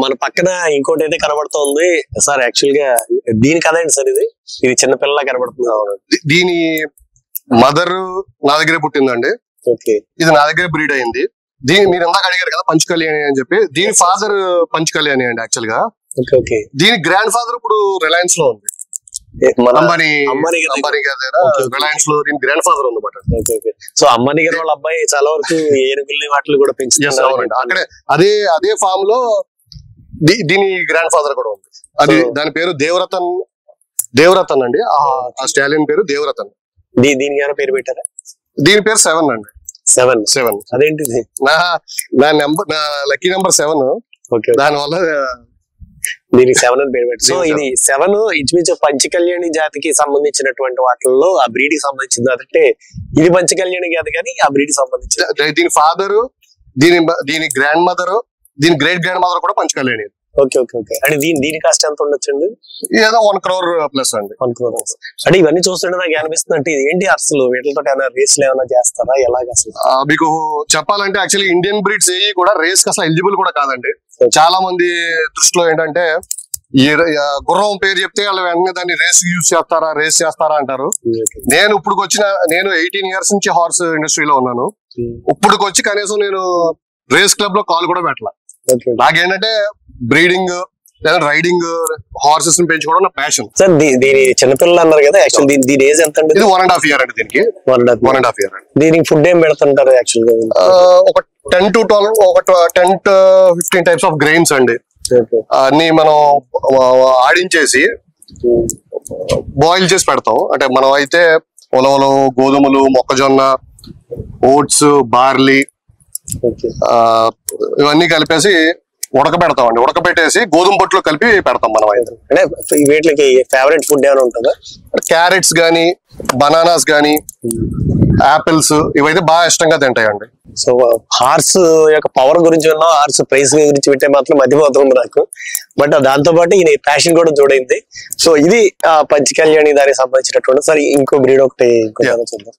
మన పక్కన ఇంకోటి అయితే కనబడుతోంది సార్. యాక్చువల్ గా దీని కథ ఏంటి సార్? ఇది చిన్నపిల్లలా కనబడుతుంది. దీని మదర్ నా దగ్గరే పుట్టిందండి. ఇది నా దగ్గర బ్రీడ్ అయింది. దీని మీరు ఇందాక అడిగారు కదా పంచ్ కళ్యాణి అని చెప్పి, దీని ఫాదర్ పంచ్ కళ్యాణి అండి యాక్చువల్ గా. దీని గ్రాండ్ ఫాదర్ ఇప్పుడు రిలయన్స్ లో ఉంది, రిలయన్స్ లో దీని గ్రాండ్ ఫాదర్ ఉంది అన్నమాట. సో అంబానీ గారు వాళ్ళ అబ్బాయి చాలా వరకు ఏనుగుల్ని వాటిని కూడా పెంచుతున్నారు అక్కడే. అదే ఫామ్ లో దీని గ్రాండ్ ఫాదర్ కూడా ఉంది. అది దాని పేరు దేవరతన్ అండి. ఆ స్టాలియన్ పేరు దేవరతన్. దీనికి ఏమైనా పేరు పెట్టారా? దీని పేరు 7 అండి. 7 అదేంటిది? నా లక్కీ నెంబర్ 7. దాని వల్ల దీనికి 7 అని పేరు పెట్టారు. సో ఇది 7 ఇంచుమించు పంచకళ్యాణి జాతికి సంబంధించినటువంటి వాటిల్లో ఆ బ్రీడ్ కి సంబంధించింది. అంటే ఇది పంచకళ్యాణి జాతి కానీ ఆ బ్రీడ్ కి సంబంధించింది. దీని ఫాదర్, దీని గ్రాండ్ మదర్, దీని గ్రేట్ గ్రాండ్ మదర్ కూడా పంచకళ్యాణి. ఓకే. అంటే దీని కాస్ట్ ఎంత ఉండొచ్చండి? ఏదో 1 crore ప్లస్ అండి. 1 crore. అంటే ఇవన్నీ చూస్తుంటే నాకు అనిపిస్తుంది, అంటే ఏంటి అసలు వీటితో ఏమైనా రేస్లు ఏమైనా చేస్తారా, ఎలాగ అసలు? మీకు చెప్పాలంటే యాక్చువల్లీ ఇండియన్ బ్రీడ్స్ ఏ కూడా రేస్ కి అసలు ఎలిజిబుల్ కూడా కాదండి. చాలా మంది దృష్టిలో ఏంటంటే ఈ గుర్రం పేరు చెప్తే వాళ్ళు వెంటనే దాన్ని రేస్ చేస్తారా అంటారు. నేను 18 years నుంచి హార్స్ ఇండస్ట్రీలో ఉన్నాను. ఇప్పుడు వచ్చి కనీసం నేను రేస్ క్లబ్ లో కాల్ కూడా పెట్టాల. నాకేంటంటే బ్రీడింగ్ లేదా రైడింగ్ హార్సెస్ ని పెంచుకోవడం నా ప్యాషన్. సార్ దీని చిన్నపిల్లలు అన్నారు కదా, యాక్చువల్ దీని ఏజ్ ఎంత అండి? ఇది 1.5 year అండి. దీనికి 1.5 year అండి. దీనికి ఫుడ్ ఏం పెడుతుంటారు యాక్చువల్ గా? ఒక 10 to 15 టైప్స్ ఆఫ్ గ్రెయిన్స్ అండి. అన్ని మనం ఆడించేసి బాయిల్ చేసి పెడతాం. అంటే మనం అయితే ఉలవలు, గోధుమలు, మొక్కజొన్న, ఓట్స్, బార్లీ ఇవన్నీ కలిపేసి ఉడకబెడతాం అండి. ఉడకబెట్టేసి గోధుమ పొట్టులో కలిపి పెడతాం మనం అయితే. అంటే వీటికి ఫేవరెట్ ఫుడ్ ఏమైనా ఉంటుందా? క్యారెట్స్ గానీ, బనానాస్ గానీ, యాపిల్స్ ఇవైతే బాగా ఇష్టంగా తింటాయండి. సో హార్స్ యొక్క పవర్ గురించి విన్నా, హార్స్ ప్రైస్ గురించి వింటే మాత్రం మధ్యపోతుంది నాకు. బట్ దాంతో పాటు ఈయన ప్యాషన్ కూడా జోడైంది. సో ఇది పంచకళ్యాణి దానికి సంబంధించినటువంటి. సరే ఇంకో బ్రీడ్ ఒకటి చూద్దాం.